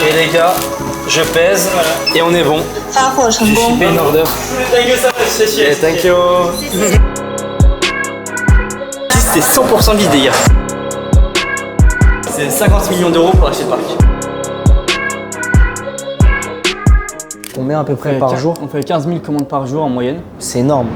Et les gars, je pèse et on est bon. 发货成功。 In order. Thank you so much. Yeah, thank you. C'était 100% vide les gars. C'est 50 millions d'euros pour acheter le parc. Combien à peu près par jour? On fait 15 000 commandes par jour en moyenne. C'est énorme.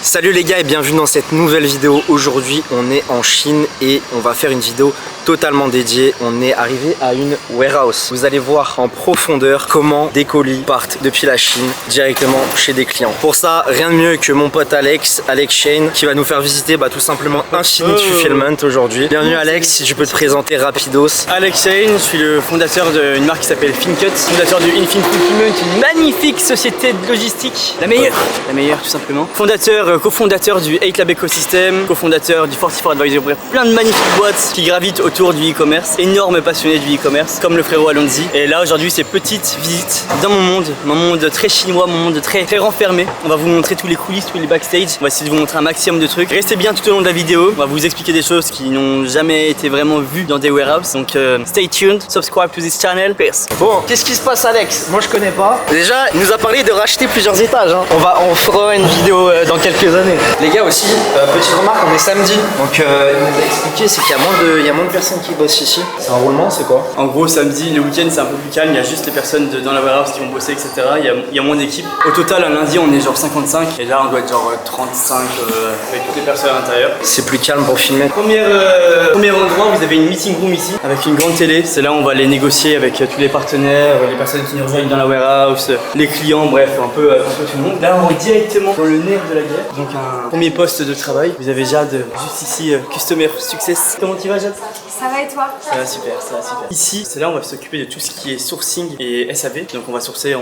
Salut les gars et bienvenue dans cette nouvelle vidéo. Aujourd'hui on est en Chine et on va faire une vidéo totalement dédiée. On est arrivé à une warehouse. Vous allez voir en profondeur comment des colis partent depuis la Chine directement chez des clients. Pour ça, rien de mieux que mon pote Alex Shane qui va nous faire visiter tout simplement Infinite Fulfillment aujourd'hui. Bienvenue Alex, si tu peux te présenter rapidos. Alex Shane, je suis le fondateur d'une marque qui s'appelle FinCut, fondateur du Infinite Fulfillment, une magnifique société de logistique, la meilleure tout simplement. Cofondateur du 8 Lab Ecosystem, cofondateur du 44 Advisor, plein de magnifiques boîtes qui gravitent autour du e-commerce, énorme passionné du e-commerce, comme le frérot Alonzi. Et là aujourd'hui c'est petite visite dans mon monde très chinois, mon monde très renfermé. On va vous montrer tous les coulisses, tous les backstage, on va essayer de vous montrer un maximum de trucs. Restez bien tout au long de la vidéo, on va vous expliquer des choses qui n'ont jamais été vraiment vues dans des warehouses. Donc stay tuned, subscribe to this channel, peace. Bon, qu'est-ce qui se passe Alex? Moi je connais pas. Déjà, il nous a parlé de racheter plusieurs étages. On fera une vidéo dans quelques années. Les gars aussi, petite remarque, on est samedi. Donc il nous a expliqué, c'est qu'il y a moins de personnes qui bossent ici. C'est un roulement, c'est quoi? En gros samedi, le week-end c'est un peu plus calme, il y a juste les personnes dans la warehouse qui vont bosser etc. Il y a moins d'équipes. Au total un lundi on est genre 55 et là on doit être genre 35 avec toutes les personnes à l'intérieur. C'est plus calme pour filmer. Premier endroit, vous avez une meeting room ici avec une grande télé. C'est là où on va aller négocier avec tous les partenaires, les personnes qui nous rejoignent dans la warehouse, les clients, bref, un peu tout le monde. Là on est directement dans le nerf de la guerre. Donc un premier poste de travail. Vous avez Jade juste ici, Customer Success. Comment tu vas Jade? Ça va et toi? Ça va super, ça va super. Ici, c'est là où on va s'occuper de tout ce qui est sourcing et SAV. Donc on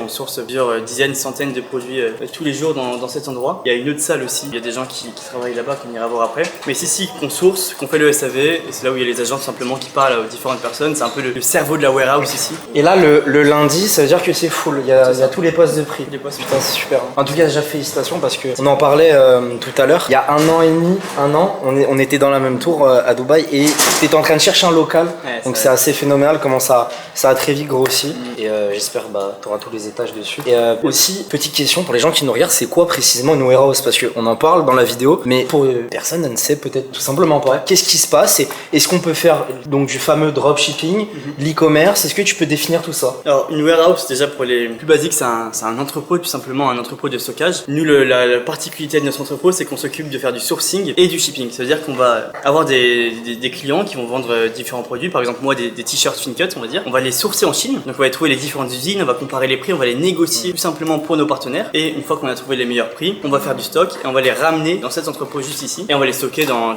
source plusieurs dizaines, centaines de produits tous les jours dans cet endroit. Il y a une autre salle aussi, il y a des gens qui travaillent là-bas qu'on ira voir après. Mais c'est ici qu'on source, qu'on fait le SAV et c'est là où il y a les agents simplement qui parlent aux différentes personnes. C'est un peu le cerveau de la warehouse ici. Et là, le lundi, ça veut dire que c'est full. Il y a tous les postes de prix. Les postes. Putain, c'est super. En tout cas, déjà félicitations parce qu'on en parlait tout à l'heure. Il y a un an et demi, on était dans la même tour à Dubaï et tu étais en train de chercher un local. Ouais, donc c'est assez phénoménal comment ça a très vite grossi. Et j'espère tu auras tous les étages dessus. Et aussi, petite question pour les gens qui nous regardent, c'est quoi précisément une warehouse? Parce qu'on en parle dans la vidéo, mais pour personne ne sait peut-être tout simplement pas. Qu'est-ce qui se passe et est-ce qu'on peut faire donc du fameux dropshipping, l'e-commerce? Est-ce que tu peux définir tout ça? Alors une warehouse, déjà pour les plus basiques, c'est un entrepôt, tout simplement un entrepôt de stockage. Nous, la particularité de notre entrepôt, c'est qu'on s'occupe de faire du sourcing et du shipping. Ça veut dire qu'on va avoir des clients qui vont vendre différents produits, par exemple moi des t-shirts FinCut on va dire, on va les sourcer en Chine, donc on va aller trouver les différentes usines, on va comparer les prix, on va les négocier tout simplement pour nos partenaires et une fois qu'on a trouvé les meilleurs prix, on va faire du stock et on va les ramener dans cet entrepôt juste ici et on va les stocker dans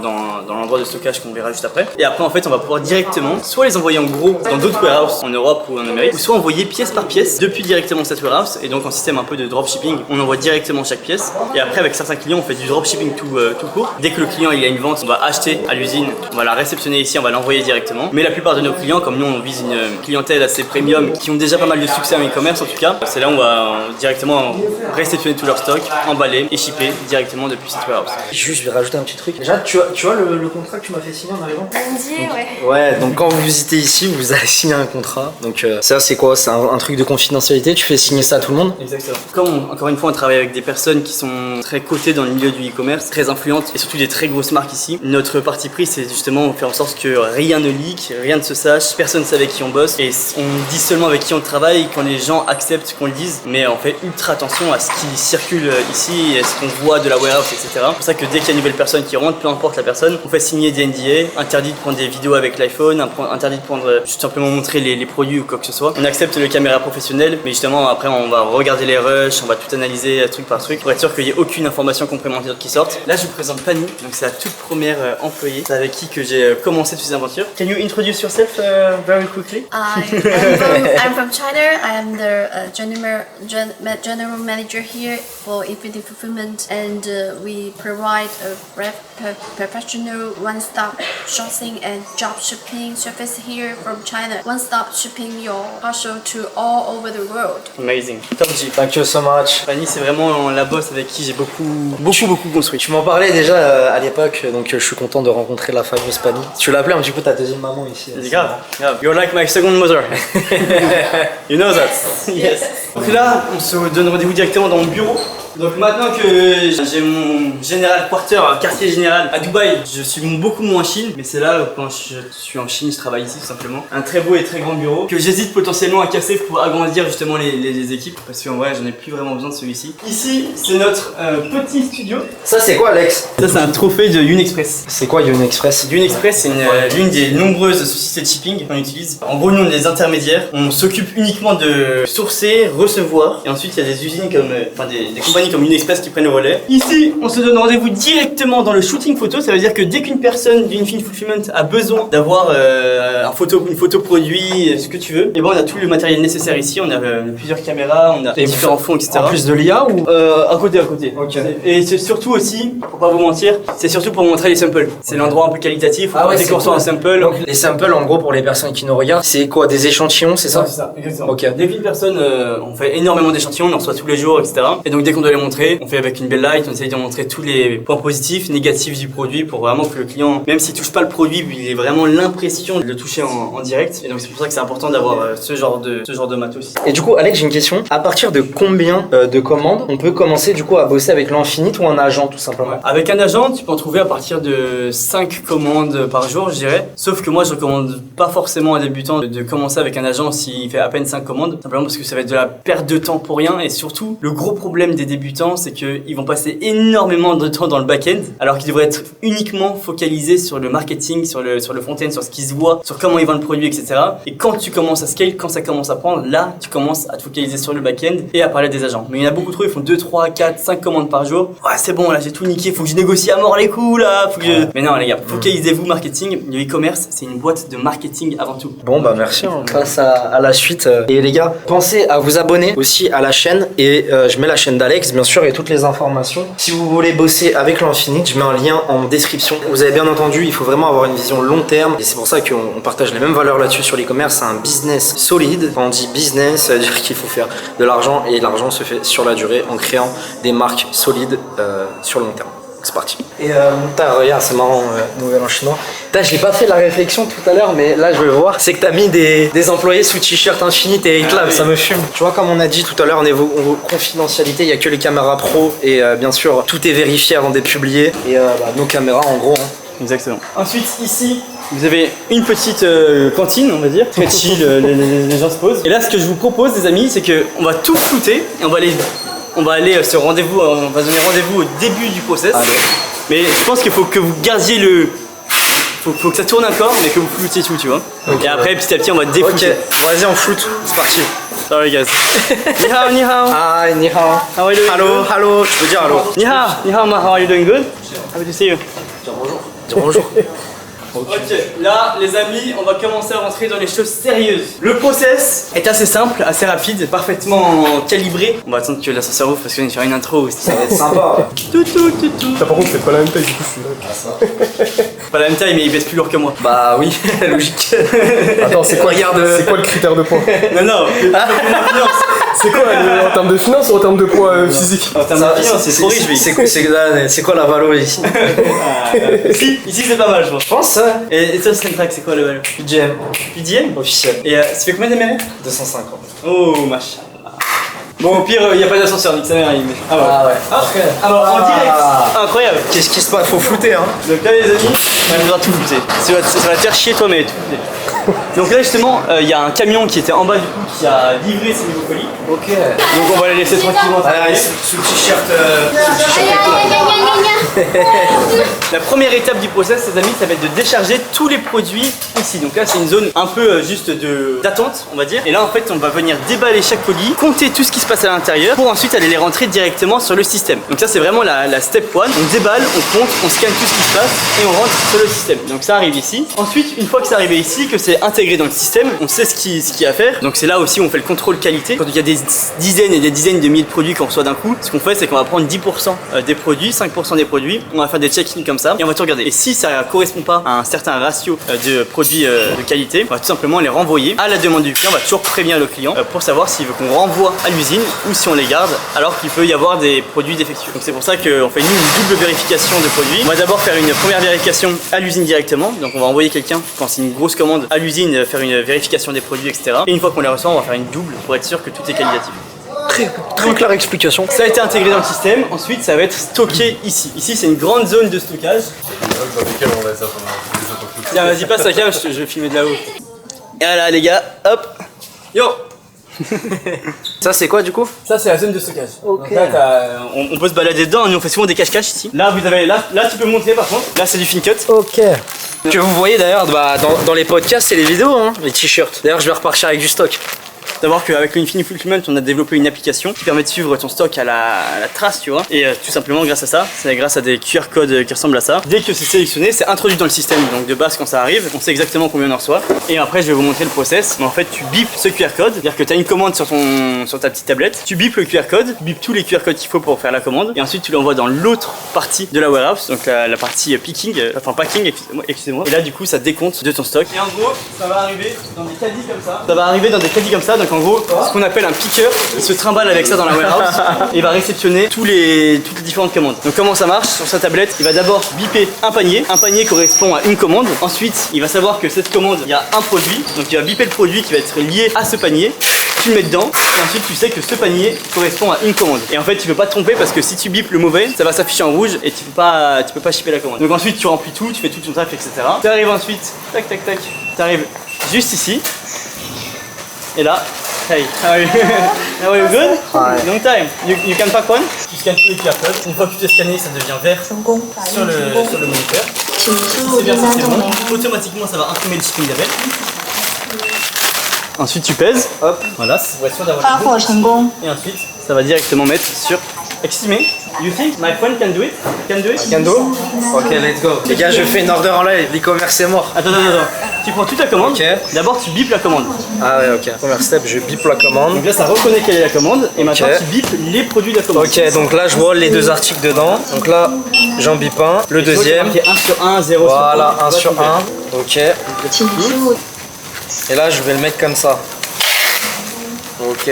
l'endroit de stockage qu'on verra juste après et après en fait on va pouvoir directement soit les envoyer en gros dans d'autres warehouses en Europe ou en Amérique ou soit envoyer pièce par pièce depuis directement cette warehouse et donc en système un peu de dropshipping on envoie directement chaque pièce et après avec certains clients on fait du dropshipping tout court. Dès que le client il a une vente on va acheter à l'usine, on va la réceptionner ici, on va l'envoyer directement. Mais la plupart de nos clients, comme nous on vise une clientèle assez premium, qui ont déjà pas mal de succès en e-commerce en tout cas, c'est là où on va directement réceptionner tout leur stock, emballer et shipper directement depuis cette warehouse. Juste, je vais rajouter un petit truc. Déjà, tu vois le contrat que tu m'as fait signer en arrivant? Lundi, ouais. Ouais, donc quand vous visitez ici, vous avez signé un contrat. Donc ça, c'est quoi? C'est un truc de confidentialité? Tu fais signer ça à tout le monde? Exactement. Comme encore une fois, on travaille avec des personnes qui sont très cotées dans le milieu du e-commerce, très influentes et surtout des très grosses marques ici. Notre parti pris, c'est justement faire en sorte que rien ne leak, rien ne se sache, personne ne sait avec qui on bosse et on dit seulement avec qui on travaille quand les gens acceptent qu'on le dise, mais on fait ultra attention à ce qui circule ici, à ce qu'on voit de la warehouse, etc. C'est pour ça que dès qu'il y a une nouvelle personne qui rentre, peu importe la personne, on fait signer des NDA, interdit de prendre des vidéos avec l'iPhone, interdit de prendre juste simplement montrer les produits ou quoi que ce soit. On accepte le caméra professionnel, mais justement après on va regarder les rushs, on va tout analyser truc par truc pour être sûr qu'il n'y ait aucune information complémentaire qui sorte. Là je vous présente Pani, donc c'est la toute première employée, c'est avec qui que j'ai commencé toutes ces aventures. Can you introduce yourself very quickly? I'm from China. I am the general manager here for Infinite Fulfillment, and we provide a professional one-stop sourcing and drop shipping service here from China. One-stop shipping your parcel to all over the world. Amazing. Top G. Thank you so much. Fanny, c'est vraiment la boss avec qui j'ai beaucoup beaucoup construit. Tu m'en parlais déjà à l'époque, donc je suis content de rencontrer la fameuse Pani. Tu l'appelais un petit peu ta deuxième maman ici. C'est grave. You're like my second mother. You know that. Yes. Donc là, on se donne rendez-vous directement dans mon bureau. Donc maintenant que j'ai mon général quarter, quartier général à Dubaï, je suis beaucoup moins en Chine, mais c'est là quand je suis en Chine, je travaille ici tout simplement. Un très beau et très grand bureau que j'hésite potentiellement à casser pour agrandir justement les équipes, parce qu'en vrai j'en ai plus vraiment besoin de celui-ci. Ici c'est notre petit studio. Ça c'est quoi Alex? Ça c'est un trophée de Unexpress. C'est quoi Unexpress? Unexpress c'est l'une des nombreuses sociétés de shipping qu'on utilise. En gros nous on est des intermédiaires, on s'occupe uniquement de sourcer, recevoir, et ensuite il y a des usines comme, enfin des compagnies comme Unexpress qui prennent le relais. Ici, on se donne rendez-vous directement dans le shooting photo. Ça veut dire que dès qu'une personne d'Infinite Fulfillment a besoin d'avoir une photo produit, ce que tu veux, et bon, on a tout le matériel nécessaire ici. On a plusieurs caméras, on a différents fonds, etc. En plus de l'IA ou à côté. Ok. Et c'est surtout aussi, pour pas vous mentir, c'est surtout pour montrer les samples. C'est l'endroit un peu qualitatif. Dès qu'on reçoit un sample. Donc les samples, en gros, pour les personnes qui nous regardent, c'est quoi? Des échantillons, c'est ça? Ouais, c'est ça, exactement. Ok. Dès qu'une personne, on fait énormément d'échantillons, on en reçoit tous les jours, etc. Et donc dès qu'on doit les montrer, on fait avec une belle light, on essaye de montrer tous les points positifs, négatifs du produit pour vraiment que le client, même s'il touche pas le produit, il ait vraiment l'impression de le toucher en direct. Et donc c'est pour ça que c'est important d'avoir ce genre de matos. Et du coup, Alex, j'ai une question. À partir de combien de commandes on peut commencer du coup à bosser avec l'Infinite ou un agent tout simplement? Ouais. Avec un agent, tu peux en trouver à partir de 5 commandes par jour, je dirais. Sauf que moi, je recommande pas forcément à un débutant de commencer avec un agent s'il fait à peine 5 commandes. Simplement parce que ça va être de la perte de temps pour rien. Et surtout, le gros problème des débutants, c'est qu'ils vont passer énormément de temps dans le back-end, alors qu'ils devraient être uniquement focalisés sur le marketing, sur le front-end, sur ce qui se voit, sur comment ils vendent le produit, etc. Et quand tu commences à scale, quand ça commence à prendre, là, tu commences à te focaliser sur le back-end et à parler des agents. Mais il y en a beaucoup trop, ils font 2, 3, 4, 5 commandes par jour. Ouais, c'est bon, là, j'ai tout niqué, faut que je négocie à mort les coups, là, faut que je... Mais non, les gars, focalisez-vous marketing. Le e-commerce, c'est une boîte de marketing avant tout. Bon, bah merci. On passe à la suite. Et les gars, pensez à vous abonner aussi à la chaîne. Et je mets la chaîne d'Alex, bien sûr, et toutes les informations. Si vous voulez bosser avec l'Infinite, je mets un lien en description. Vous avez bien entendu, il faut vraiment avoir une vision long terme. Et c'est pour ça qu'on partage les mêmes valeurs là-dessus sur l'e-commerce. C'est un business solide. Quand on dit business, ça veut dire qu'il faut faire de l'argent. Et l'argent se fait sur la durée en créant des marques solides sur le long terme. C'est parti. Et regarde, c'est marrant, nouvel en chinois. Je n'ai pas fait la réflexion tout à l'heure, mais là je veux le voir. C'est que tu as mis des employés sous t-shirt Infinite et Lab, ça me fume. Tu vois, comme on a dit tout à l'heure, niveau confidentialité, il n'y a que les caméras pro et bien sûr, tout est vérifié avant d'être publié. Et nos caméras, en gros. Exactement. Ensuite, ici, vous avez une petite cantine, on va dire, très chill, les gens se posent. Et là, ce que je vous propose, les amis, c'est qu'on va tout flouter et on va aller se rendez-vous, on va donner rendez-vous au début du process. Allez. Mais je pense qu'il faut que vous gardiez le... Faut que ça tourne encore, mais que vous floutiez tout, tu vois. Okay, et après, petit à petit, on va déflouter. Ok, vas-y, on floute, c'est parti. Sorry guys. Ni hao, ni hao. Hi, ni hao. How are you doing? Hello, je peux dire hello. Ni hao, ma, how are you doing? Good? Happy to see you. Dire bonjour. Dire bonjour. Ok, là les amis, on va commencer à rentrer dans les choses sérieuses. Le process est assez simple, assez rapide, parfaitement calibré. On va attendre que l'ascenseur ouvre parce qu'on est sur une intro aussi. Ça va être sympa. Tout. Ça, par contre, faites pas la même taille, du coup, je suis là. Pas la même taille, mais il pèse plus lourd que moi. Bah oui, logique. Attends, c'est quoi le critère de poids? Non, c'est quoi en termes de finance ou en termes de poids physique? En termes de finance, c'est trop riche. C'est quoi la valo ici? Ici c'est pas mal, je pense. Je pense. Et toi, Track, c'est quoi le valeur? PGM. PGM Officiel. Et ça fait combien d'ML? 250. Oh, machin. Bon, au pire, il n'y a pas d'ascenseur, nique sa mère. Ah ouais. Alors, en direct, incroyable. Qu'est-ce qui se passe? Faut flouter, hein. Donc là, les amis, on va devoir tout flouter. Ça va te faire chier, toi, mais tout flouter. Donc là, justement, il y a un camion qui était en bas, du coup, qui a livré ces nouveaux colis. Ok. Donc on va les laisser tranquillement travailler. Sous le t-shirt. La première étape du process, les amis, ça va être de décharger tous les produits ici. Donc là, c'est une zone un peu juste d'attente, on va dire. Et là, en fait, on va venir déballer chaque colis, compter tout ce qui se passe à l'intérieur pour ensuite aller les rentrer directement sur le système. Donc ça, c'est vraiment la step 1. On déballe, on compte, on scanne tout ce qui se passe et on rentre sur le système. Donc ça arrive ici. Ensuite, une fois que c'est arrivé ici, que c'est intégré intégré dans le système, on sait ce qu'il y a à faire. Donc c'est là aussi où on fait le contrôle qualité. Quand il y a des dizaines et des dizaines de milliers de produits qu'on reçoit d'un coup, ce qu'on fait c'est qu'on va prendre 10% des produits, 5% des produits, on va faire des check-in comme ça et on va tout regarder. Et si ça correspond pas à un certain ratio de produits de qualité, on va tout simplement les renvoyer à la demande du client. On va toujours prévenir le client pour savoir s'il veut qu'on renvoie à l'usine ou si on les garde alors qu'il peut y avoir des produits défectueux. Donc c'est pour ça qu'on fait une double vérification de produits. On va d'abord faire une première vérification à l'usine directement. Donc on va envoyer quelqu'un quand c'est une grosse commande à l'usine faire une vérification des produits, etc. Et une fois qu'on les reçoit, on va faire une double pour être sûr que tout est qualitatif. Très claire explication. Ça a été intégré dans le système, ensuite ça va être stocké ici. Ici c'est une grande zone de stockage. Tiens, vas-y, passe la cam, je vais filmer de là-haut. Et voilà les gars, hop, yo. Ça c'est quoi du coup? Ça c'est la zone de stockage. Ok. Donc là, on peut se balader dedans, nous on fait souvent des cache-cache ici. Là vous avez, là tu peux monter par contre, là c'est du fin cut. Ok. Que vous voyez d'ailleurs dans les podcasts et les vidéos, hein, les t-shirts. D'ailleurs je vais repartir avec du stock. Savoir qu'avec l'Infinite Fulfillment, on a développé une application qui permet de suivre ton stock à la trace, tu vois. Et tout simplement, grâce à ça, c'est grâce à des QR codes qui ressemblent à ça. Dès que c'est sélectionné, c'est introduit dans le système. Donc de base, quand ça arrive, on sait exactement combien on en reçoit. Et après, je vais vous montrer le process. Mais en fait, tu bipes ce QR code, c'est-à-dire que tu as une commande sur ta petite tablette. Tu bipes le QR code, tu bipes tous les QR codes qu'il faut pour faire la commande. Et ensuite, tu l'envoies dans l'autre partie de la warehouse, donc la partie picking, packing, excusez-moi. Et là, du coup, ça décompte de ton stock. Et en gros, ça va arriver dans des caddies comme ça. Ça va arriver dans des caddies comme ça. Donc en gros, ce qu'on appelle un picker, il se trimballe avec ça dans la warehouse et il va réceptionner toutes les différentes commandes. Donc comment ça marche? Sur sa tablette, il va d'abord biper un panier correspond à une commande. Ensuite, il va savoir que cette commande, il y a un produit, donc il va biper le produit qui va être lié à ce panier. Tu le mets dedans et ensuite tu sais que ce panier correspond à une commande. Et en fait tu peux pas te tromper parce que si tu bipes le mauvais, ça va s'afficher en rouge et tu peux pas shipper la commande. Donc ensuite tu remplis tout, tu fais tout ton taf, etc. Tu arrives ensuite, tac tac tac, tu arrives juste ici. Et là, hey, how are you good? Hi. Long time. You can pack one? Tu scannes tous les QR codes. Une fois que tu t'es scanné, ça devient vert sur le moniteur. Si c'est bien ça, c'est bon. Automatiquement, ça va imprimer le shipping label. Ensuite, tu pèses. Hop, voilà, c'est pour être sûr d'avoir le bon. Et ensuite, ça va directement mettre sur Estimé. You think my friend can do it? Can do it? Can do? Ok, let's go. Les gars, je fais une order en live, l'e-commerce c'est mort. Attends. Tu prends toute la commande. Ok. D'abord, tu bipes la commande. Ah ouais, ok. Premier step, je bip la commande. Donc là, ça reconnaît quelle est la commande. Et maintenant, tu bipes les produits de la commande. Ok, donc là, je vois les deux articles dedans. Donc là, j'en bip un. Le deuxième. 1 sur 1, 0 sur 1. Voilà, 1 sur 1. Ok. Et là, je vais le mettre comme ça. Ok.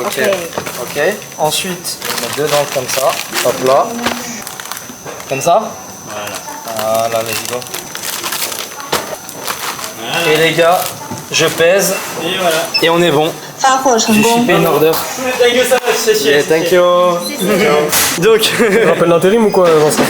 Ok. Ensuite, je vais mettre dedans comme ça. Hop là. Comme ça. Voilà, let's go. Et les gars, je pèse. Et voilà. Et on est bon. J'ai shippé une order. Thank you so much, Yeah, thank you. Donc, Rappel d'intérim ou quoi, Vincent?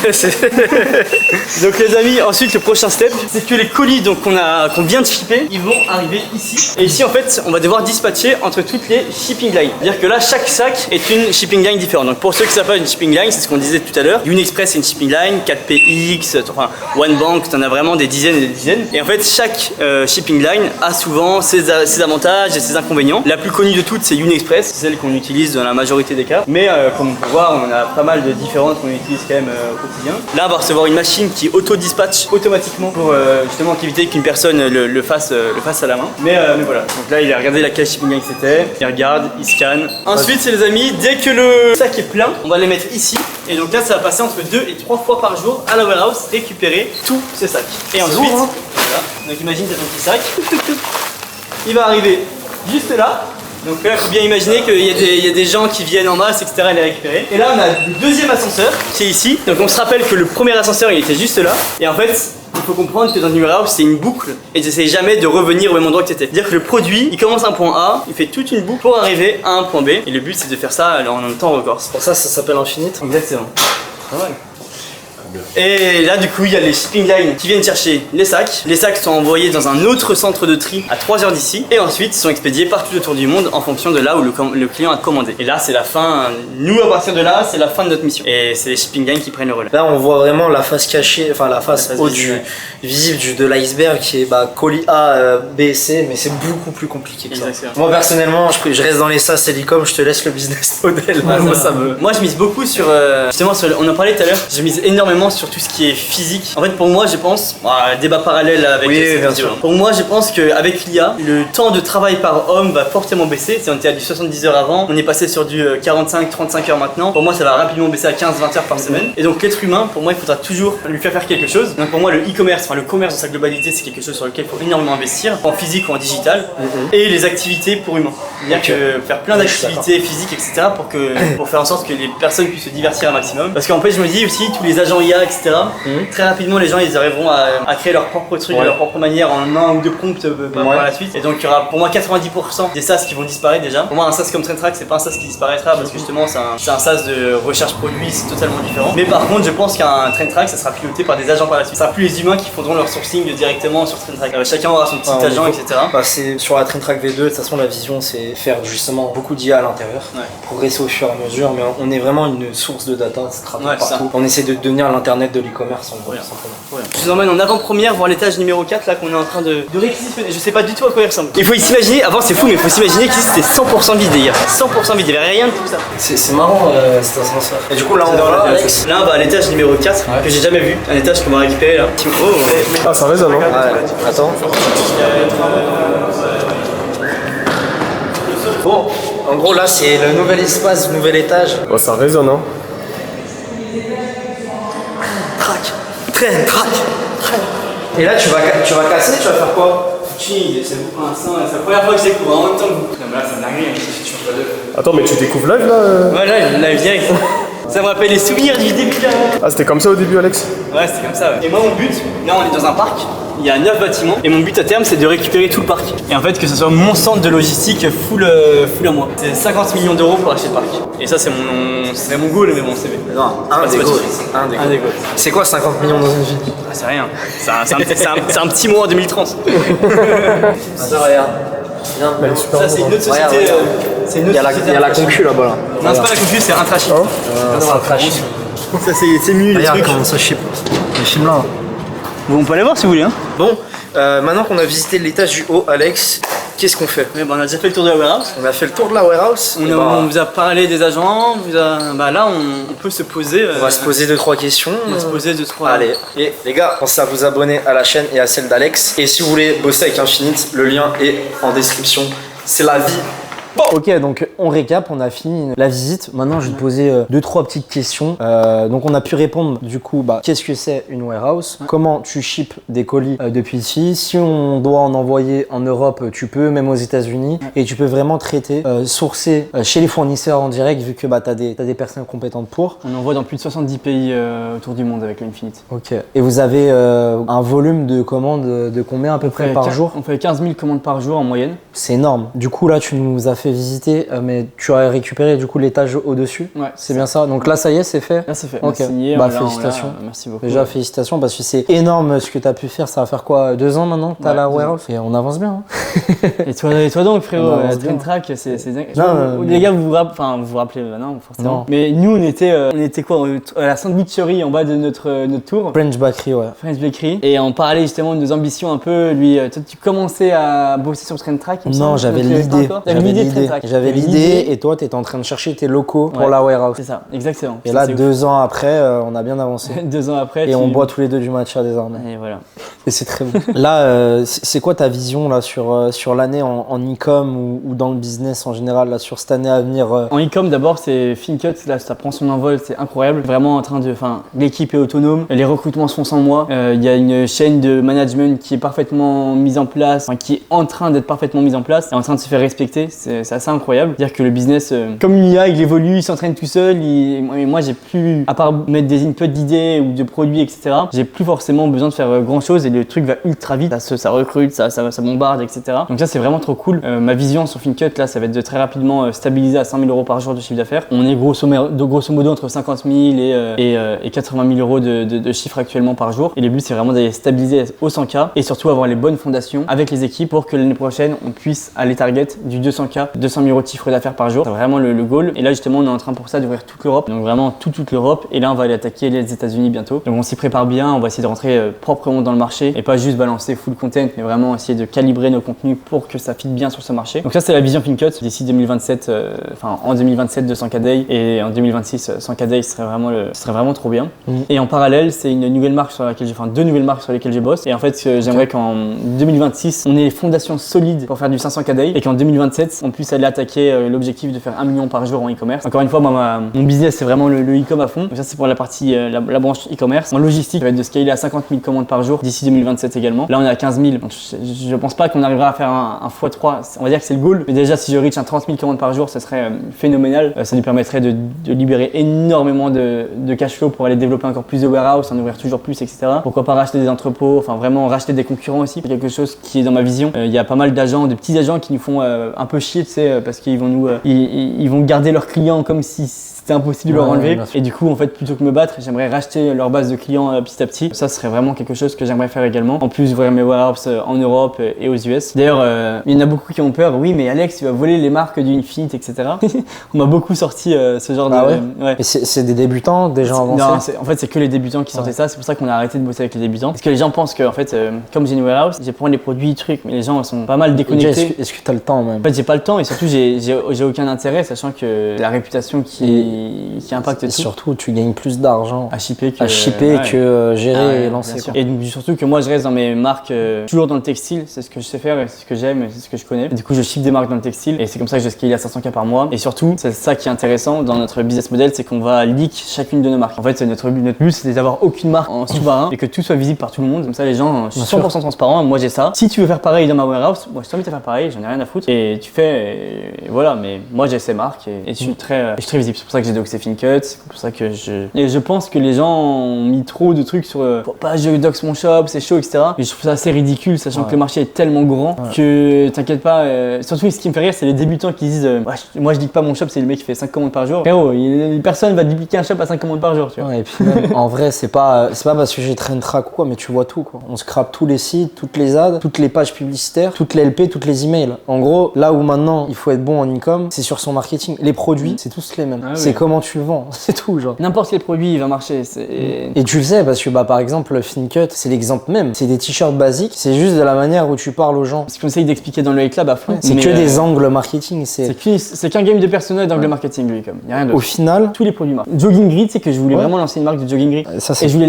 donc les amis, ensuite le prochain step, c'est que les colis qu'on vient de shipper, ils vont arriver ici. Et ici en fait, on va devoir dispatcher entre toutes les shipping lines. C'est-à-dire que là, chaque sac est une shipping line différente. Donc pour ceux qui savent pas une shipping line, c'est ce qu'on disait tout à l'heure. Unexpress c'est une shipping line, 4PX, enfin One Bank, t'en as vraiment des dizaines et des dizaines. Et en fait, chaque shipping line a souvent ses avantages et ses inconvénients. La plus connue de toutes, c'est Unexpress, c'est celle qu'on utilise dans la majorité des cas. Mais comme on peut voir, on en a pas mal de différentes qu'on utilise quand même au quotidien. Là, on va recevoir une machine qui auto-dispatche automatiquement pour justement éviter qu'une personne le fasse à la main. Mais voilà, donc là, il a regardé laquelle shipping line c'était, il regarde, il scanne. Ensuite, c'est les amis, dès que le sac est plein, on va les mettre ici. Et donc là, ça va passer entre 2 et 3 fois par jour à la warehouse, récupérer tous ces sacs. Et ensuite, voilà. Donc imagine, tu as ton petit sac. Il va arriver juste là. Donc là, il faut bien imaginer qu'il y a des gens qui viennent en masse, etc. et les récupérer. Et là, on a le deuxième ascenseur qui est ici. Donc on se rappelle que le premier ascenseur, il était juste là. Et en fait, il faut comprendre que dans une warehouse, c'est une boucle. Et tu n'essayes jamais de revenir au même endroit que tu étais. C'est-à-dire que le produit, il commence à un point A, il fait toute une boucle pour arriver à un point B. Et le but, c'est de faire ça en un temps record. Pour ça, ça s'appelle Infinite. Exactement. Pas mal. Et là du coup il y a les shipping lines qui viennent chercher les sacs. Les sacs sont envoyés dans un autre centre de tri à 3 heures d'ici. Et ensuite sont expédiés partout autour du monde en fonction de là où le client a commandé. Et là c'est la fin, nous à partir de là c'est la fin de notre mission. Et c'est les shipping lines qui prennent le relais. Là on voit vraiment la face cachée, enfin la face haute visible de l'iceberg qui est colis A, B, C, mais c'est beaucoup plus compliqué que ça. Exactement. Moi personnellement je reste dans les SaaS Telecom, je te laisse le business model. Moi je mise beaucoup sur, justement on en parlait tout à l'heure, je mise énormément vraiment sur tout ce qui est physique. En fait, pour moi, je pense, débat parallèle avec Oui, cette bien vidéo. sûr. Pour moi, je pense qu'avec l'IA, le temps de travail par homme va fortement baisser. Si on était à du 70 heures avant, on est passé sur du 45-35 heures maintenant. Pour moi, ça va rapidement baisser à 15-20 heures par semaine. Et donc, l'être humain, pour moi, il faudra toujours lui faire quelque chose. Donc, pour moi, le e-commerce, enfin le commerce dans sa globalité, c'est quelque chose sur lequel il faut énormément investir, en physique ou en digital. Et les activités pour humains. C'est-à-dire que faire plein d'activités physiques, etc. pour faire en sorte que les personnes puissent se divertir un maximum. Parce qu'en fait, je me dis aussi, tous les agents IA, etc. Très rapidement, les gens, ils arriveront à créer leur propre truc, de leur propre manière, en un ou deux prompts par la suite. Et donc, il y aura pour moi 90% des SaaS qui vont disparaître déjà. Pour moi, un SaaS comme TrendTrack, c'est pas un SaaS qui disparaîtra parce que justement, c'est un SaaS de recherche produit, c'est totalement différent. Mais par contre, je pense qu'un TrendTrack, ça sera piloté par des agents par la suite. Ça sera plus les humains qui feront leur sourcing directement sur TrendTrack. Chacun aura son petit agent, etc. Bah, c'est sur la TrendTrack V2, de toute façon, la vision, c'est faire justement beaucoup d'IA à l'intérieur, progresser au fur et à mesure, mais on est vraiment une source de data, c'est partout. On essaie de devenir l'internet de l'e-commerce en gros, simplement. Je vous emmène en avant-première voir l'étage numéro 4 là qu'on est en train de réquisitionner. Je sais pas du tout à quoi il ressemble. Il faut s'imaginer, avant c'est fou, mais il faut s'imaginer que c'était 100% vide hier. 100% vide, il n'y avait rien de tout ça. C'est marrant cet ascenseur. Et du coup là on va Alex. Là on va à l'étage numéro 4 que j'ai jamais vu. Un étage qu'on va récupérer là. Ah, ça résonne, hein. Attends. Bon, en gros là c'est le nouvel espace, le nouvel étage. Oh, ça résonne, hein. Track. Et là tu vas casser, tu vas faire quoi? C'est pour l'instant, c'est la première fois que je découvre en même temps que vous. Non mais là c'est dingue, tu fais pas deux. Attends, mais tu découvres live là Ouais, là direct. Ça me rappelle les souvenirs du début là. Ah, c'était comme ça au début, Alex? Ouais, c'était comme ça. Ouais. Et moi, mon but, là, on est dans un parc. Il y a 9 bâtiments et mon but à terme c'est de récupérer tout le parc. Et en fait que ce soit mon centre de logistique full à moi. C'est 50 millions d'euros pour acheter le parc. Et ça c'est mon goal mais mon CV. Non, un des goals. C'est quoi 50 millions dans une vie? Ah, c'est rien. C'est un petit mois en 2030. Attends, regarde. Ça c'est une autre société. Il y a la concu là-bas là. Non c'est pas la concu, c'est Intrachip. Ça c'est mieux les Regarde trucs. comment ça chip. Les films là. Bon, on peut aller voir si vous voulez. Hein. Bon, maintenant qu'on a visité l'étage du haut, Alex, qu'est-ce qu'on fait? On a déjà fait le tour de la warehouse. On a fait le tour de la warehouse. On vous a parlé des agents. Là, on peut se poser. On va se poser 2-3 questions. On va se poser 2-3. Allez, et les gars, pensez à vous abonner à la chaîne et à celle d'Alex. Et si vous voulez bosser avec Infinite, le lien est en description. C'est la vie. Bon. Ok, donc on récap, on a fini la visite. Maintenant, je vais te poser 2-3 petites questions. Donc, on a pu répondre du coup, qu'est-ce que c'est une warehouse? Comment tu ships des colis depuis ici? Si on doit en envoyer en Europe, tu peux, même aux États-Unis. Et tu peux vraiment traiter, sourcer chez les fournisseurs en direct, vu que t'as des personnes compétentes pour. On envoie dans plus de 70 pays autour du monde avec l'Infinite. Ok. Et vous avez un volume de commandes de combien à peu près par jour? On fait 15 000 commandes par jour en moyenne. C'est énorme. Du coup, là, tu nous as fait visiter, mais tu as récupéré du coup l'étage au-dessus. Ouais. C'est bien ça. Donc là, ça y est, c'est fait. Là, c'est fait. Ok. Signé, félicitations. Merci beaucoup. Déjà, félicitations parce que c'est énorme ce que tu as pu faire. Ça va faire quoi, 2 ans maintenant que tu as la warehouse? Et on avance bien. Hein. Et toi donc, frérot, TrendTrack, c'est dingue. Les gars, vous vous rappelez maintenant, forcément. Non. Mais nous, on était quoi à la sandwicherie en bas de notre tour. French Bakery, ouais. French Bakery. Et on parlait justement de nos ambitions un peu. Lui, toi, tu commençais à bosser sur TrendTrack. Non, j'avais l'idée. J'avais l'idée et toi, tu étais en train de chercher tes locaux pour la warehouse. C'est ça, exactement. Et là, 2 ans après, on a bien avancé. 2 ans après. Et on boit tous les deux du matcha désormais. Et voilà. Et c'est très bon. Là, c'est quoi ta vision là sur l'année en e-com ou dans le business en général là sur cette année à venir? En e-com d'abord, c'est FinCut, là ça prend son envol, c'est incroyable. Vraiment en train de, l'équipe est autonome, les recrutements se font sans moi. Il y a une chaîne de management qui est parfaitement mise en place, qui est en train d'être parfaitement mise en place et en train de se faire respecter. C'est assez incroyable. C'est-à-dire que le business, comme il y a, il évolue, il s'entraîne tout seul. Moi, j'ai plus, à part mettre des inputs d'idées ou de produits, etc., j'ai plus forcément besoin de faire grand chose et le truc va ultra vite. Ça recrute, ça bombarde, etc. Donc ça, c'est vraiment trop cool. Ma vision sur FinCut, là, ça va être de très rapidement stabiliser à 100 000 euros par jour de chiffre d'affaires. On est grosso modo entre 50 000 et 80 000 euros de chiffre actuellement par jour. Et le but, c'est vraiment d'aller stabiliser au 100K et surtout avoir les bonnes fondations avec les équipes pour que l'année prochaine, on puisse aller target du 200K, 200 000 euros de chiffre d'affaires par jour. C'est vraiment le goal. Et là, justement, on est en train pour ça d'ouvrir toute l'Europe. Donc vraiment toute l'Europe. Et là, on va aller attaquer les États-Unis bientôt. Donc on s'y prépare bien. On va essayer de rentrer proprement dans le marché et pas juste balancer full content, mais vraiment essayer de calibrer nos contenus contenu pour que ça fit bien sur ce marché. Donc ça c'est la vision FinCut d'ici 2027, en 2027 200K Day et en 2026 100K Day ce serait vraiment trop bien. Et en parallèle c'est une nouvelle marque sur laquelle deux nouvelles marques sur lesquelles je bosse et en fait j'aimerais qu'en 2026 on ait les fondations solides pour faire du 500K Day et qu'en 2027 on puisse aller attaquer l'objectif de faire 1 million par jour en e-commerce. Encore une fois moi mon business c'est vraiment le e-com à fond. Donc ça c'est pour la partie la branche e-commerce. En logistique ça va être de scaler à 50 000 commandes par jour d'ici 2027 également. Là on est à 15 000. Donc, je pense pas qu'on arrivera à faire un x3. On va dire que c'est le goal. Mais déjà si je reach un 30 000 commandes par jour, ce serait phénoménal. Ça nous permettrait de libérer énormément de cash flow pour aller développer encore plus de warehouse, en ouvrir toujours plus, etc. Pourquoi pas racheter des entrepôts, enfin vraiment racheter des concurrents aussi. C'est quelque chose qui est dans ma vision. Il y a pas mal d'agents, de petits agents qui nous font un peu chier, tu sais, parce qu'ils vont ils vont garder leurs clients comme si c'était impossible de leur enlever. Et du coup, en fait, plutôt que me battre, j'aimerais racheter leur base de clients petit à petit. Ça serait vraiment quelque chose que j'aimerais faire également. En plus, ouvrir mes warehouses en Europe et aux US. D'ailleurs, il y en a beaucoup qui ont peur. Oui, mais Alex, tu vas voler les marques du Infinite, etc. On m'a beaucoup sorti ce genre de. Ouais. Et c'est des débutants, des gens avancés. Non, en fait, c'est que les débutants qui sortaient ça. C'est pour ça qu'on a arrêté de bosser avec les débutants. Parce que les gens pensent que, en fait, comme j'ai une warehouse, j'ai prendre les produits, trucs, mais les gens sont pas mal déconnectés. Est-ce que tu as le temps même? En fait, j'ai pas le temps et surtout, j'ai aucun intérêt, sachant que la réputation qui impacte tout. Surtout, tu gagnes plus d'argent à shipper que gérer et lancer. Et donc, surtout que moi, je reste dans mes marques toujours dans le textile. C'est ce que je sais faire, et c'est ce que j'aime, et c'est ce que je connais. Et du coup, je ship des marques dans le textile et c'est comme ça que je scale à 500K par mois. Et surtout, c'est ça qui est intéressant dans notre business model, c'est qu'on va leak chacune de nos marques. En fait, notre but, c'est d'avoir aucune marque en sous-marin et que tout soit visible par tout le monde. Comme ça, les gens, je suis 100% transparent. Moi, j'ai ça. Si tu veux faire pareil dans ma warehouse, moi, je t'invite à faire pareil. J'en ai rien à foutre. Et tu fais, et voilà. Mais moi, j'ai ces marques et je suis très visible. C'est pour ça que j'ai doxé FinCut. C'est pour ça que je pense que les gens ont mis trop de trucs sur faut pas je dox mon shop, c'est chaud, etc. Mais je trouve ça assez ridicule, sachant que le marché est tellement grand que t'inquiète pas. Surtout, ce qui me fait rire, c'est les débutants qui disent moi, je dis pas mon shop, c'est le mec qui fait 5 commandes par jour. Frérot, personne va dupliquer un shop à 5 commandes par jour, tu vois. Et puis même, en vrai, c'est pas parce que j'ai train track ou quoi, mais tu vois tout, quoi. On scrape tous les sites, toutes les ads, toutes les pages publicitaires, toutes les LP, toutes les emails. En gros, là où maintenant il faut être bon en e-com, c'est sur son marketing. Les produits, c'est tous les mêmes. C'est comment tu le vends, c'est tout, genre. N'importe quel produit, il va marcher. Et tu le sais parce que par exemple, FinCut, c'est l'exemple même. C'est des t-shirts basiques, c'est juste de la manière où tu parles aux gens. Ce qu'on essaye d'expliquer dans le Hate Lab à fond. C'est que des angles marketing. C'est qu'un game de personnel d'angle marketing, lui, comme. Y a rien d'autre. Au final, tous les produits marquent. Jogging Grid, c'est que je voulais vraiment lancer une marque de Jogging Grid. Et je voulais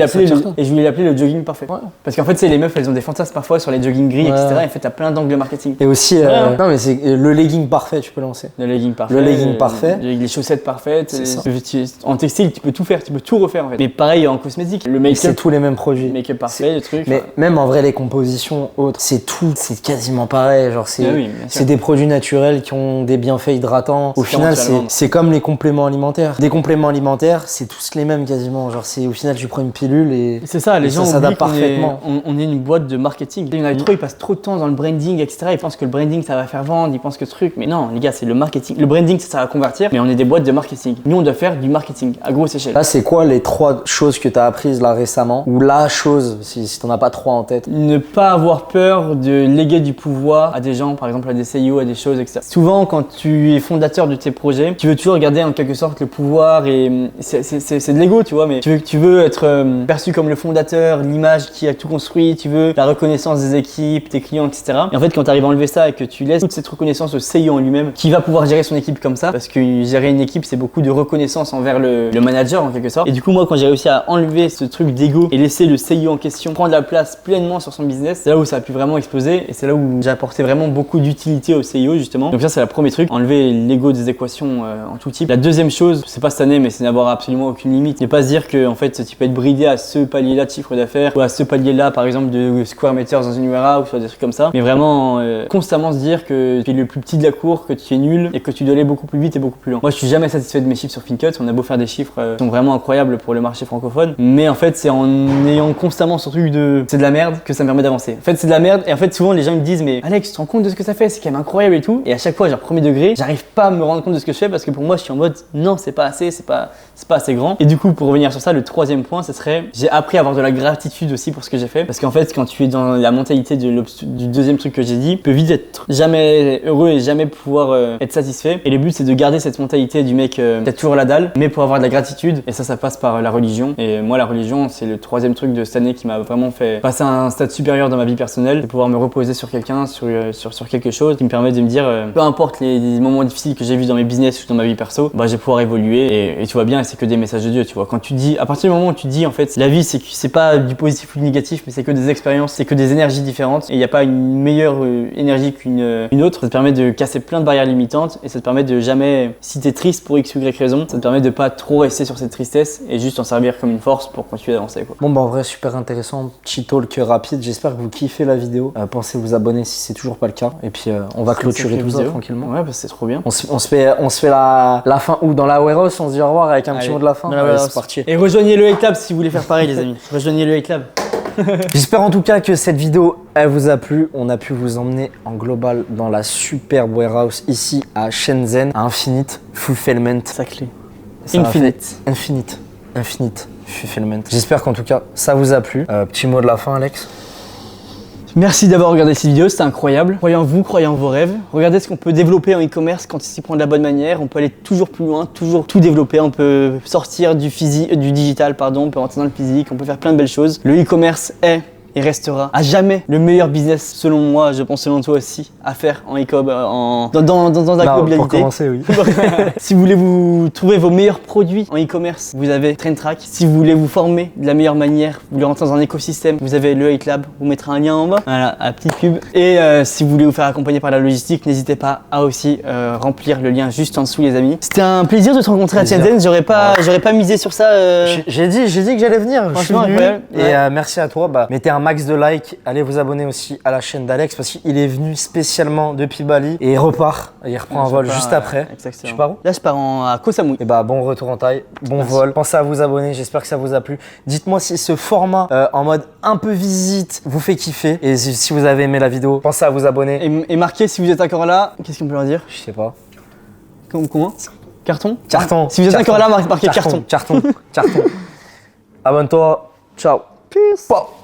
l'appeler le jogging parfait. Parce qu'en fait, c'est les meufs, elles ont des fantasmes parfois sur les jogging gris, etc. Et en fait, t'as plein d'angles marketing. Et aussi, non mais c'est le legging parfait, tu peux lancer. Le legging parfait. Le legging parfait. Les chaussettes parfaites. En textile, tu peux tout faire, tu peux tout refaire en fait. Mais pareil en cosmétique, le make-up. C'est tous les mêmes produits. Le make-up parfait, le truc. Mais même en vrai, les compositions autres, c'est quasiment pareil. Genre, c'est des produits naturels qui ont des bienfaits hydratants. Au final, c'est comme les compléments alimentaires. Des compléments alimentaires, c'est tous les mêmes quasiment. Genre, au final, tu prends une pilule et c'est ça, les gens s'adaptent parfaitement. On est une boîte de marketing. Il y en a trop, ils passent trop de temps dans le branding, etc. Ils pensent que le branding ça va faire vendre, ils pensent que truc. Mais non, les gars, c'est le marketing. Le branding ça va convertir, mais on est des boîtes de marketing. Nous, on doit faire du marketing à grosse échelle. Là, c'est quoi les 3 choses que tu as apprises là récemment? Ou la chose, si t'en as pas 3 en tête? Ne pas avoir peur de léguer du pouvoir à des gens, par exemple à des CEO, à des choses, etc. Souvent, quand tu es fondateur de tes projets, tu veux toujours garder en quelque sorte le pouvoir et c'est de l'ego, tu vois, mais tu veux être perçu comme le fondateur, l'image qui a tout construit, tu veux la reconnaissance des équipes, tes clients, etc. Et en fait, quand tu arrives à enlever ça et que tu laisses toute cette reconnaissance au CEO en lui-même, qui va pouvoir gérer son équipe comme ça, parce que gérer une équipe, c'est beaucoup de reconnaissance envers le manager en quelque sorte. Et du coup, moi, quand j'ai réussi à enlever ce truc d'ego et laisser le CEO en question prendre la place pleinement sur son business, c'est là où ça a pu vraiment exploser et c'est là où j'ai apporté vraiment beaucoup d'utilité au CEO justement. Donc ça, c'est le premier truc, enlever l'ego des équations en tout type. La deuxième chose, c'est pas cette année, mais c'est n'avoir absolument aucune limite. Ne pas se dire que en fait, tu peux être bridé à ce palier-là de chiffre d'affaires ou à ce palier-là, par exemple, de square meters dans une warehouse ou des trucs comme ça. Mais vraiment, constamment se dire que tu es le plus petit de la cour, que tu es nul et que tu dois aller beaucoup plus vite et beaucoup plus loin. Moi, je suis jamais satisfait de mes chiffres sur FinCut. On a beau faire des chiffres qui sont vraiment incroyables pour le marché francophone, mais en fait, c'est en ayant constamment ce truc de c'est de la merde que ça me permet d'avancer. En fait, c'est de la merde et en fait, souvent les gens me disent mais Alex, tu te rends compte de ce que ça fait? C'est quand même incroyable et tout. Et à chaque fois, genre premier degré, j'arrive pas à me rendre compte de ce que je fais parce que pour moi, je suis en mode non, c'est pas assez, c'est pas assez grand. Et du coup, pour revenir sur ça, le troisième point, ce serait j'ai appris à avoir de la gratitude aussi pour ce que j'ai fait parce qu'en fait, quand tu es dans la mentalité du deuxième truc que j'ai dit, tu peux vite être jamais heureux et jamais pouvoir être satisfait. Et le but, c'est de garder cette mentalité du mec peut-être pète toujours la dalle, mais pour avoir de la gratitude, et ça passe par la religion. Et moi, la religion, c'est le 3e truc de cette année qui m'a vraiment fait passer à un stade supérieur dans ma vie personnelle, de pouvoir me reposer sur quelqu'un, sur quelque chose qui me permet de me dire, peu importe les moments difficiles que j'ai vus dans mes business ou dans ma vie perso, bah, je vais pouvoir évoluer et tu vois bien, c'est que des messages de Dieu, tu vois. Quand tu dis, à partir du moment où tu dis, en fait, la vie, c'est pas du positif ou du négatif, mais c'est que des expériences, c'est que des énergies différentes, et il n'y a pas une meilleure énergie qu'une autre. Ça te permet de casser plein de barrières limitantes, et ça te permet de jamais, si t'es triste pour X ou Y raison, ça te permet de pas trop rester sur cette tristesse et juste en servir comme une force pour continuer d'avancer, quoi. Bon bah en vrai super intéressant, petit talk rapide, j'espère que vous kiffez la vidéo. Pensez vous abonner si c'est toujours pas le cas, et puis on va clôturer tout ça tranquillement. Ouais, bah c'est trop bien. On se fait la fin où dans la warehouse, on se dit au revoir avec un petit mot de la fin. Allez, c'est parti. Et rejoignez le Hate Lab si vous voulez faire pareil les amis. Rejoignez le Hate Lab. J'espère en tout cas que cette vidéo elle vous a plu. On a pu vous emmener en global dans la superbe warehouse ici à Shenzhen, à Infinite Fulfillment. Sa clé. Infinite Fulfillment. J'espère qu'en tout cas ça vous a plu. Petit mot de la fin, Alex. Merci d'avoir regardé cette vidéo, c'était incroyable. Croyez en vous, croyez en vos rêves. Regardez ce qu'on peut développer en e-commerce quand il s'y prend de la bonne manière. On peut aller toujours plus loin, toujours tout développer. On peut sortir du digital, on peut rentrer dans le physique, on peut faire plein de belles choses. Le e-commerce est et restera à jamais le meilleur business selon moi, je pense selon toi aussi, à faire en e-com, dans la globalité. Pour commencer, oui. Si vous voulez vous trouver vos meilleurs produits en e-commerce, vous avez Traintrack. Si vous voulez vous former de la meilleure manière, vous voulez rentrer dans un écosystème, vous avez le Hate Lab, vous mettrez un lien en bas, voilà, un petit pub. Et si vous voulez vous faire accompagner par la logistique, n'hésitez pas à aussi remplir le lien juste en dessous les amis. C'était un plaisir de te rencontrer à Shenzhen, j'aurais pas misé sur ça. J'ai dit que j'allais venir, franchement incroyable. Et merci à toi, mettez un max de likes, allez vous abonner aussi à la chaîne d'Alex parce qu'il est venu spécialement depuis Bali et il repart, il reprend un vol juste après. Exactement. Tu pars où? Là je pars à Koh Samui. Et bon retour en taille, bon vol, pensez à vous abonner, j'espère que ça vous a plu. Dites-moi si ce format en mode un peu visite vous fait kiffer et si vous avez aimé la vidéo, pensez à vous abonner. Et marquez si vous êtes encore là, qu'est-ce qu'on peut leur dire? Je sais pas. Comment? Carton? Si vous êtes encore là, marquez carton. Abonne-toi, ciao. Peace.